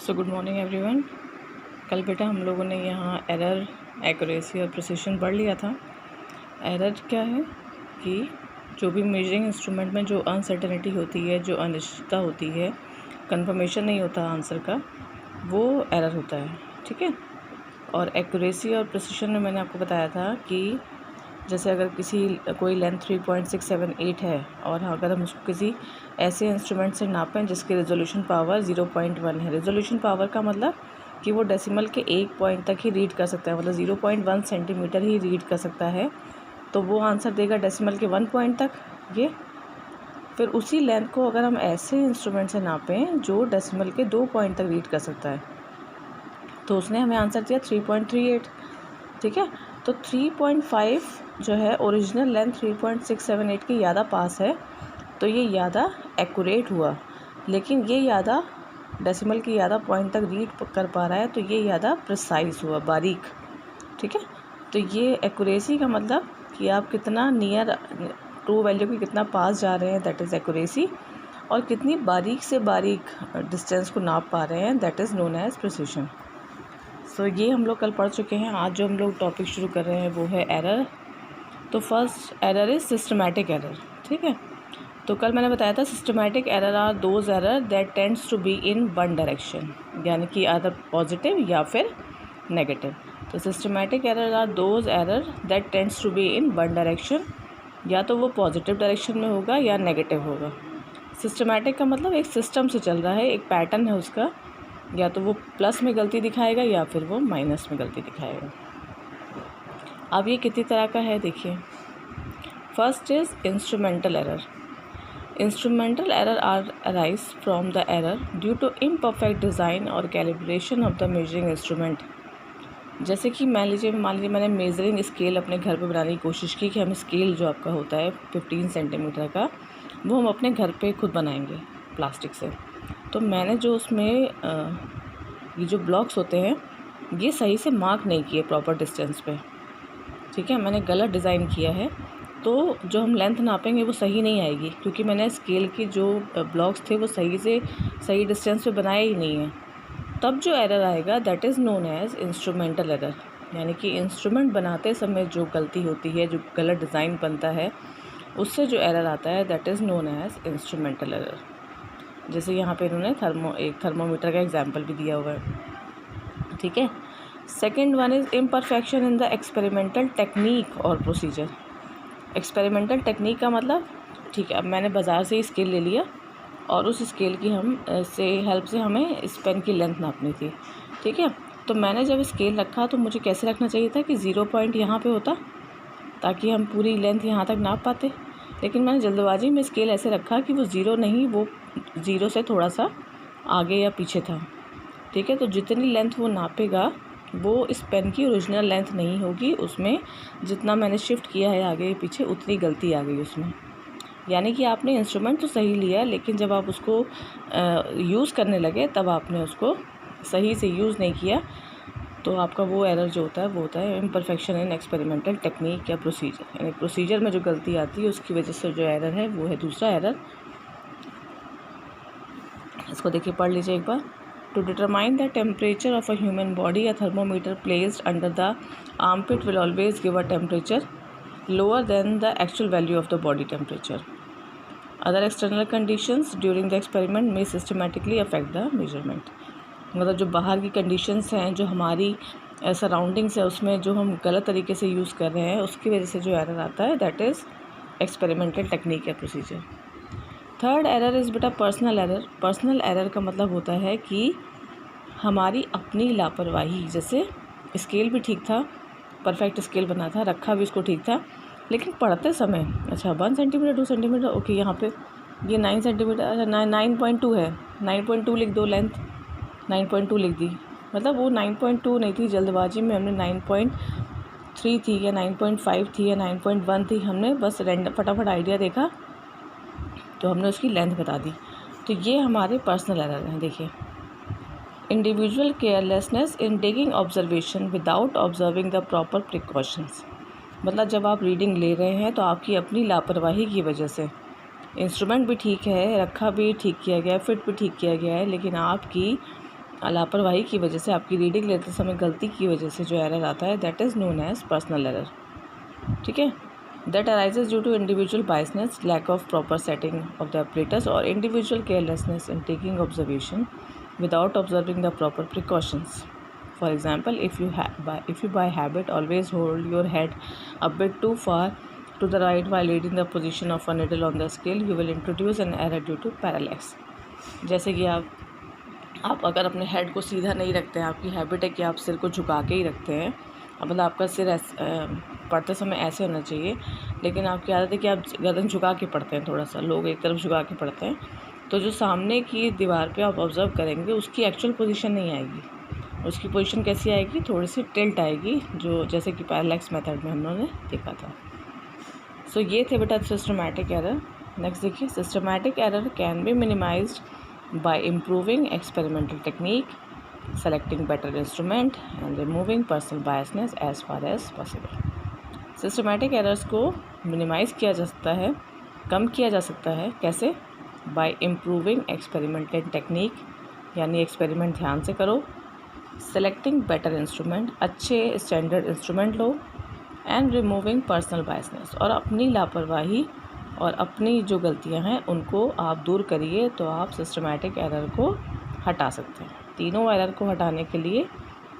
So good morning everyone. कल बेटा हम लोगों ने यहाँ एरर, एक्यूरेसी और प्रिसिशन पढ़ लिया था। एरर क्या है कि जो भी मेजरिंग इंस्ट्रूमेंट में जो अनसर्टेनिटी होती है, जो अनिश्चितता होती है, कंफर्मेशन नहीं होता आंसर का, वो एरर होता है। ठीक है। और एक्यूरेसी और प्रिसिशन में मैंने आपको बताया था कि जैसे अगर कोई लेंथ 3.678 है और अगर हम उसको किसी ऐसे इंस्ट्रूमेंट से नापें जिसकी रेजोल्यूशन पावर 0.1 है। रेजोल्यूशन पावर का मतलब कि वो डेसिमल के 1 पॉइंट तक ही रीड कर सकता है, मतलब 0.1 सेंटीमीटर ही रीड कर सकता है, तो वो आंसर देगा डेसिमल के 1 पॉइंट तक। ये फिर उसी लेंथ को अगर हम ऐसे इंस्ट्रूमेंट से नापें जो डेसिमल के 2 पॉइंट तक रीड कर सकता है, तो उसने हमें आंसर दिया 3.38। ठीक है। तो 3.5 जो है ओरिजिनल लेंथ 3.678 की ज़्यादा पास है, तो ये ज़्यादा एक्यूरेट हुआ। लेकिन ये ज़्यादा डेसिमल की ज़्यादा पॉइंट तक रीड कर पा रहा है, तो ये ज़्यादा प्रिसाइज हुआ, बारीक। ठीक है। तो ये एक्यूरेसी का मतलब कि आप कितना नियर ट्रू वैल्यू के कितना पास जा रहे हैं, दैट इज़ एक्यूरेसी। और कितनी बारीक से बारीक डिस्टेंस को नाप पा रहे हैं, that is known as precision. So ये हम लोग कल पढ़ चुके हैं। आज जो हम लोग टॉपिक शुरू कर रहे हैं वो है एरर। तो first error is systematic error. ठीक है। तो कल मैंने बताया था systematic error are those error that tends to be in one direction, यानी कि आदर पॉजिटिव या फिर नेगेटिव। तो systematic error are those error that tends to be in one direction, या तो वो पॉजिटिव डायरेक्शन में होगा या नेगेटिव होगा। सिस्टमैटिक का मतलब एक सिस्टम से चल रहा है, एक पैटर्न है उसका, या तो वो प्लस में गलती दिखाएगा या फिर वो माइनस में गलती दिखाएगा। अब ये कितनी तरह का है देखिए। First is instrumental error. Instrumental error are arise from the error due to imperfect design और calibration of the measuring instrument. जैसे कि मान लीजिए मैंने मेजरिंग स्केल अपने घर पे बनाने की कोशिश की कि हम स्केल जो आपका होता है 15 सेंटीमीटर का, वो हम अपने घर पे खुद बनाएंगे प्लास्टिक से। तो मैंने जो उसमें ये जो ब्लॉक्स होते हैं ये सही से मार्क नहीं किए प्रॉपर डिस्टेंस पे। ठीक है। मैंने गलत डिज़ाइन किया है, तो जो हम लेंथ नापेंगे वो सही नहीं आएगी, क्योंकि मैंने स्केल की जो ब्लॉक्स थे वो सही डिस्टेंस पे बनाए ही नहीं है। तब जो एरर आएगा that is known as instrumental error, यानी कि इंस्ट्रूमेंट बनाते समय जो गलती होती है, जो गलत डिज़ाइन बनता है, उससे जो एरर आता है that is known as instrumental error. जैसे यहाँ पे इन्होंने एक थर्मोमीटर का एग्जांपल भी दिया हुआ है। ठीक है। Second one is imperfection in the experimental technique और प्रोसीजर। एक्सपेरिमेंटल टेक्निक का मतलब, ठीक है, अब मैंने बाज़ार से ही स्केल ले लिया और उस स्केल की हेल्प से हमें इस पेन की लेंथ नापनी थी। ठीक है। तो मैंने जब स्केल रखा तो मुझे कैसे रखना चाहिए था कि 0 पॉइंट यहाँ पे होता, ताकि हम पूरी लेंथ यहाँ तक नाप पाते। लेकिन मैंने जल्दबाजी में स्केल ऐसे रखा कि वो 0 नहीं, वो 0 से थोड़ा सा आगे या पीछे था। ठीक है। तो जितनी लेंथ वो नापेगा वो इस पेन की ओरिजिनल लेंथ नहीं होगी, उसमें जितना मैंने शिफ्ट किया है आगे या पीछे उतनी गलती आ गई उसमें। यानी कि आपने इंस्ट्रूमेंट तो सही लिया, लेकिन जब आप उसको यूज़ करने लगे तब आपने उसको सही से यूज़ नहीं किया, तो आपका वो एरर जो होता है वो होता है इम्परफेक्शन इन एक्सपेरिमेंटल टेक्निक या प्रोसीजर। यानी प्रोसीजर में जो गलती आती है उसकी वजह से जो एरर है वो है दूसरा एरर। इसको देखिए, पढ़ लीजिए एक बार। To determine the temperature of a human body, a thermometer placed under the armpit will always give a temperature lower than the actual value of the body temperature. Other external conditions during the experiment में systematically affect the measurement. मतलब जो बाहर की conditions हैं, जो हमारी surroundings है, उसमें जो हम गलत तरीके से यूज़ कर रहे हैं, उसकी वजह से जो एरर आता है दैट इज़ एक्सपेरिमेंटल टेक्निक या प्रोसीजर। थर्ड एरर इज़ बेटा पर्सनल एरर। पर्सनल एरर का मतलब होता है कि हमारी अपनी लापरवाही। जैसे स्केल भी ठीक था, परफेक्ट स्केल बना था, रखा भी उसको ठीक था, लेकिन पढ़ते समय अच्छा 1 सेंटीमीटर 2 सेंटीमीटर, ओके यहाँ पे ये 9 सेंटीमीटर, अच्छा 9.2 है, 9.2 लिख दो लेंथ, 9.2 लिख दी। मतलब वो 9.2 नहीं थी, जल्दबाजी में हमने 9.3 थी या 9.5 थी या 9.1 थी, हमने बस रैंडम फटाफट आइडिया देखा तो हमने उसकी लेंथ बता दी। तो ये हमारे पर्सनल एरर हैं। देखिए, individual carelessness in taking observation without observing the proper precautions. मतलब जब आप रीडिंग ले रहे हैं तो आपकी अपनी लापरवाही की वजह से, इंस्ट्रूमेंट भी ठीक है, रखा भी ठीक किया गया है, फिट भी ठीक किया गया है, लेकिन आपकी लापरवाही की वजह से, आपकी रीडिंग लेते समय गलती की वजह से जो एरर आता है, that is known as personal error. ठीक है, that arises due to individual biasness, lack of proper setting of the operators और individual carelessness in taking observation without observing the proper precautions. For example, if you by habit always hold your head a bit too far to the right while reading the position of a needle on the scale, you will introduce an error due to parallax. जैसे कि आप अगर अपने head को सीधा नहीं रखते हैं, आपकी हैबिट है कि आप सिर को झुका के ही रखते हैं, मतलब आपका सिर पढ़ते समय ऐसे होना चाहिए, लेकिन आपकी आदत है कि आप गर्दन झुका के पढ़ते हैं, थोड़ा सा लोग एक तरफ झुका के पढ़ते हैं, तो जो सामने की दीवार पे आप ऑब्ज़र्व करेंगे उसकी एक्चुअल पोजीशन नहीं आएगी। उसकी पोजीशन कैसी आएगी, थोड़ी सी टिल्ट आएगी, जो जैसे कि पैरालैक्स मेथड में हम लोगों ने देखा था। सो ये थे बेटा सिस्टमैटिक एरर। नेक्स्ट देखिए, systematic error can be minimised by improving experimental technique, selecting better instrument and removing personal biasness as far as possible. Systematic errors को मिनिमाइज़ किया जा सकता है, कम किया जा सकता है, कैसे? बाय इम्प्रूविंग एक्सपेरिमेंटल टेक्निक, यानी एक्सपेरिमेंट ध्यान से करो, सेलेक्टिंग बेटर इंस्ट्रूमेंट, अच्छे standard instrument low, and removing personal biasness, और अपनी लापरवाही और अपनी जो गलतियां हैं उनको आप दूर करिए, तो आप सिस्टमैटिक एरर को हटा सकते हैं। तीनों एरर को हटाने के लिए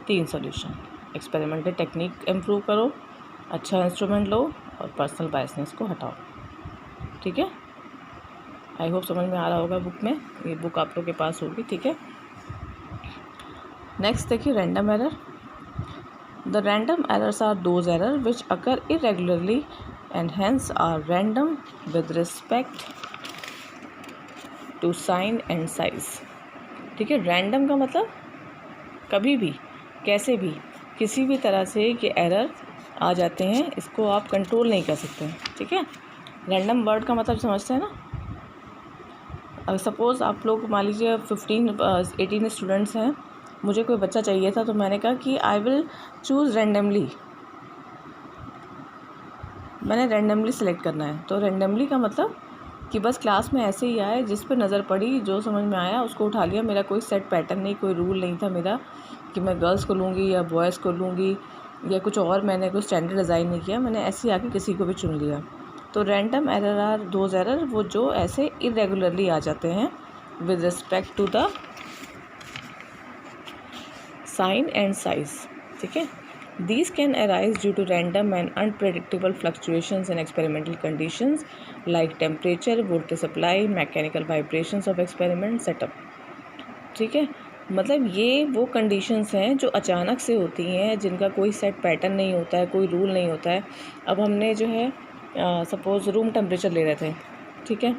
3 सॉल्यूशन: एक्सपेरिमेंटल टेक्निक इम्प्रूव करो, अच्छा इंस्ट्रूमेंट लो, और पर्सनल बायसनेस को हटाओ। ठीक है, आई होप समझ में आ रहा होगा। बुक में ये बुक आप लोग के पास होगी। ठीक है, नेक्स्ट देखिए, random error. The random errors are those error which occur irregularly and hence are random with respect to sign and size. ठीक है, रैंडम का मतलब कभी भी, कैसे भी, किसी भी तरह से ये एरर आ जाते हैं, इसको आप कंट्रोल नहीं कर सकते हैं। ठीक है, रैंडम वर्ड का मतलब समझते हैं ना। अब सपोज़ आप लोग मान लीजिए 18 स्टूडेंट्स हैं, मुझे कोई बच्चा चाहिए था, तो मैंने कहा कि आई विल चूज़ रैंडमली, मैंने रैंडमली सेलेक्ट करना है। तो रैंडमली का मतलब कि बस क्लास में ऐसे ही आए, जिस पर नज़र पड़ी, जो समझ में आया उसको उठा लिया। मेरा कोई सेट पैटर्न नहीं, कोई रूल नहीं था मेरा कि मैं गर्ल्स को लूँगी या बॉयज़ को लूँगी या कुछ और, मैंने कोई स्टैंडर्ड डिज़ाइन नहीं किया, मैंने ऐसे ही आके किसी को भी चुन लिया। तो random error are those error वो जो ऐसे इरेगुलरली आ जाते हैं with respect to the sign and size. ठीक है, these can arise due to random and unpredictable fluctuations in experimental conditions like temperature, voltage supply, mechanical vibrations of experiment setup। ठीक है, मतलब ये वो कंडीशंस हैं जो अचानक से होती हैं, जिनका कोई सेट पैटर्न नहीं होता है, कोई रूल नहीं होता है। अब हमने जो है सपोज़ रूम टेम्परेचर ले रहे थे। ठीक है,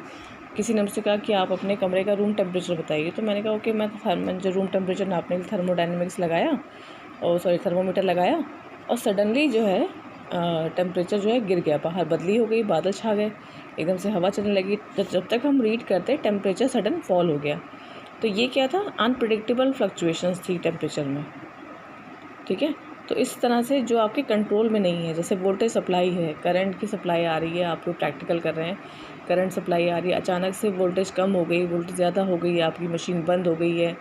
किसी ने मुझसे कहा कि आप अपने कमरे का रूम टेम्परेचर बताइए, तो मैंने कहा ओके, मैं जो रूम टेम्परेचर नापने के लिए थर्मोडायनेमिक्स लगाया, और थर्मोमीटर लगाया, और सडनली जो है टेम्परेचर जो है गिर गया, बाहर बदली हो गई, बादल छा गए, एकदम से हवा चलने लगी। जब तक हम रीड करते टेम्परेचर सडन फॉल हो गया। तो ये क्या था, अनप्रेडिक्टेबल फ्लक्चुएशंस थी टेम्परेचर में। ठीक है, तो इस तरह से जो आपके कंट्रोल में नहीं है, जैसे वोल्टेज सप्लाई है, करंट की सप्लाई आ रही है, आप लोग प्रैक्टिकल कर रहे हैं, करंट सप्लाई आ रही है, अचानक से वोल्टेज कम हो गई, वोल्टेज ज़्यादा हो गई, आपकी मशीन बंद हो गई है,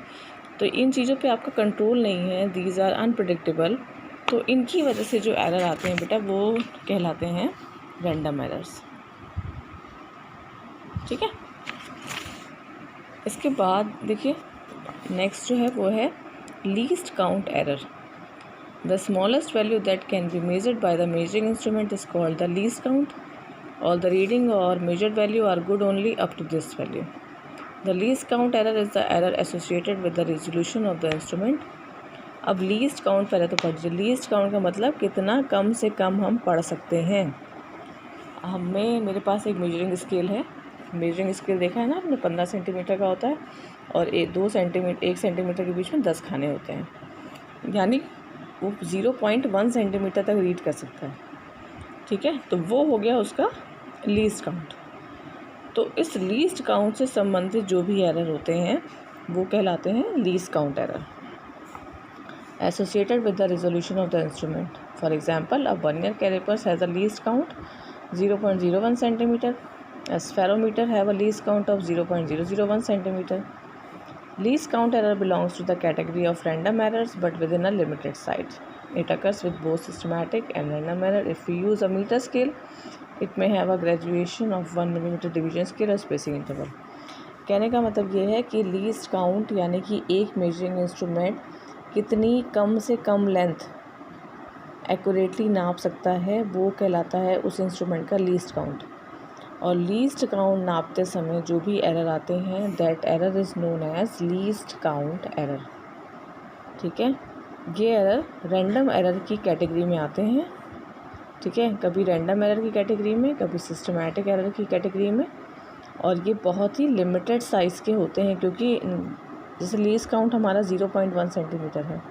तो इन चीज़ों पे आपका कंट्रोल नहीं है, दीज आर अनप्रेडिक्टेबल। तो इनकी वजह से जो एरर आते हैं बेटा, वो कहलाते हैं रैंडम एरर्स। ठीक है, इसके बाद देखिए नेक्स्ट जो है वो है least count error. The smallest value that can be measured by the measuring instrument is called the least count. All the reading और measured value are good only up to this value. The least count error is the error associated with the resolution of the instrument. अब least count पहले तो पढ़ लीजिए। Least count का मतलब कितना कम से कम हम पढ़ सकते हैं। मेरे पास एक मेजरिंग स्केल है, मेजरिंग स्केल देखा है ना आपने, 15 सेंटीमीटर का होता है, और 1 सेंटीमीटर के बीच में 10 खाने होते हैं, यानी वो 0.1 सेंटीमीटर तक रीड कर सकता है। ठीक है, तो वो हो गया उसका लीस्ट काउंट। तो इस लीस्ट काउंट से संबंधित जो भी एरर होते हैं वो कहलाते हैं least count error associated with the resolution of the instrument. For example, a vernier caliper has a least count 0.01 centimeter. A spherometer have a least count of 0.001 centimeter. Least count error belongs to the category of random errors but within a limited size. It occurs with both systematic and random error. If we use a meter scale, it may have a graduation of 1 millimeter division scale और spacing interval. कहने का मतलब ये है कि least count यानी कि एक मेजरिंग इंस्ट्रूमेंट कितनी कम से कम लेंथ एक्यूरेटली नाप सकता है वो कहलाता है उस इंस्ट्रूमेंट का लीस्ट काउंट. और लीस्ट काउंट नापते समय जो भी एरर आते हैं that error is known as least count error. ठीक है, ये एरर रैंडम एरर की कैटेगरी में आते हैं. ठीक है, कभी रैंडम एरर की कैटेगरी में, कभी सिस्टमैटिक एरर की कैटेगरी में. और ये बहुत ही लिमिटेड साइज़ के होते हैं क्योंकि जैसे लीस्ट काउंट हमारा 0.1 सेंटीमीटर है,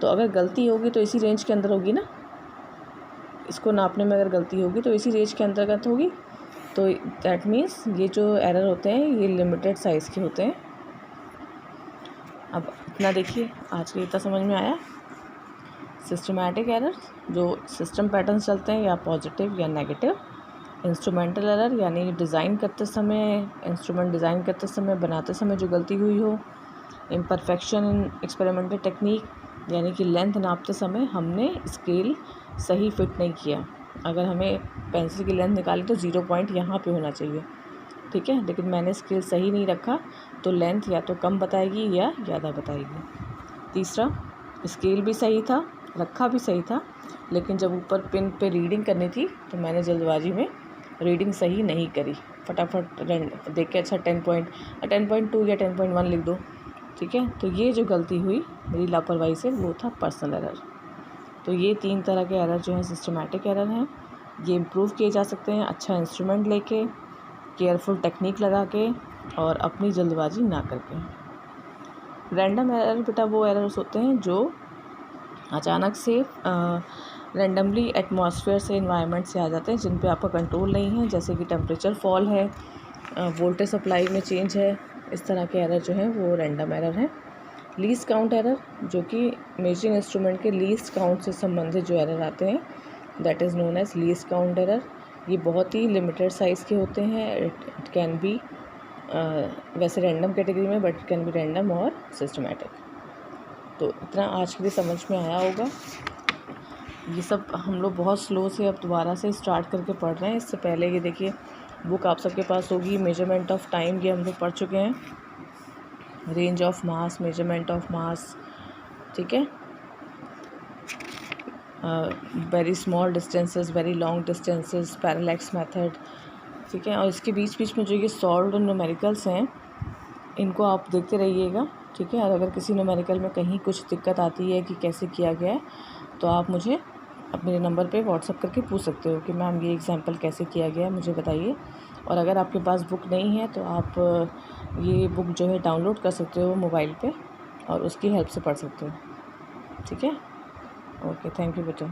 तो अगर गलती होगी तो इसी रेंज के अंदर होगी ना. इसको नापने में अगर गलती होगी तो इसी रेंज के अंतर्गत होगी. तो दैट मीन्स ये जो एरर होते हैं ये लिमिटेड साइज़ के होते हैं. अब इतना देखिए, आज के इतना समझ में आया. सिस्टमैटिक एरर जो सिस्टम पैटर्न चलते हैं या पॉजिटिव या नेगेटिव. इंस्ट्रूमेंटल एरर यानी डिज़ाइन करते समय, इंस्ट्रूमेंट डिज़ाइन करते समय, बनाते समय जो गलती हुई हो. इम्परफेक्शन इन एक्सपेरिमेंटल टेक्निक यानी कि लेंथ नापते समय हमने स्केल सही फिट नहीं किया. अगर हमें पेंसिल की लेंथ निकाली तो 0 पॉइंट यहाँ पे होना चाहिए. ठीक है, लेकिन मैंने स्केल सही नहीं रखा तो लेंथ या तो कम बताएगी या ज़्यादा बताएगी. तीसरा, स्केल भी सही था, रखा भी सही था, लेकिन जब ऊपर पिन पे रीडिंग करनी थी तो मैंने जल्दबाजी में रीडिंग सही नहीं करी. फटाफट देख के अच्छा 10.2 या 10.1 लिख दो. ठीक है, तो ये जो गलती हुई मेरी लापरवाही से वो था पर्सनल एरर. तो ये 3 तरह के एरर जो हैं सिस्टमैटिक एरर हैं. ये इम्प्रूव किए जा सकते हैं अच्छा इंस्ट्रूमेंट लेके, केयरफुल टेक्निक लगा के और अपनी जल्दबाजी ना करके. रैंडम एरर बेटा वो एरर्स होते हैं जो अचानक से रैंडमली एटमॉस्फेयर से, इन्वायरमेंट से आ जाते हैं जिन पे आपका कंट्रोल नहीं है. जैसे कि टेम्परेचर फॉल है, वोल्टेज सप्लाई में चेंज है. इस तरह के एरर जो हैं वो रैंडम एरर हैं. लीस्ट काउंट एरर जो कि मेजरिंग इंस्ट्रूमेंट के लीस्ट काउंट से संबंधित जो एरर आते हैं that is known as least count error. ये बहुत ही लिमिटेड साइज़ के होते हैं. इट कैन बी वैसे रैंडम कैटेगरी में, but it can be random और सिस्टमैटिक. तो इतना आज के लिए समझ में आया होगा. ये सब हम लोग बहुत स्लो से अब दोबारा से स्टार्ट करके पढ़ रहे हैं. इससे पहले ये देखिए बुक आप सबके पास होगी. मेजरमेंट ऑफ टाइम ये हम लोग पढ़ चुके हैं. Range of mass, measurement of mass. ठीक है, very small distances, very long distances, parallax method. ठीक है, और इसके बीच बीच में जो ये सॉल्व्ड न्यूमेरिकल्स हैं इनको आप देखते रहिएगा. ठीक है, और अगर किसी न्यूमेरिकल में कहीं कुछ दिक्कत आती है कि कैसे किया गया है तो आप मुझे अपने नंबर पे व्हाट्सअप करके पूछ सकते हो कि मैम ये एग्जांपल कैसे किया गया है, मुझे बताइए. और अगर आपके पास बुक नहीं है तो आप ये बुक जो है डाउनलोड कर सकते हो मोबाइल पे और उसकी हेल्प से पढ़ सकते हो. ठीक है, ओके, थैंक यू बेटा.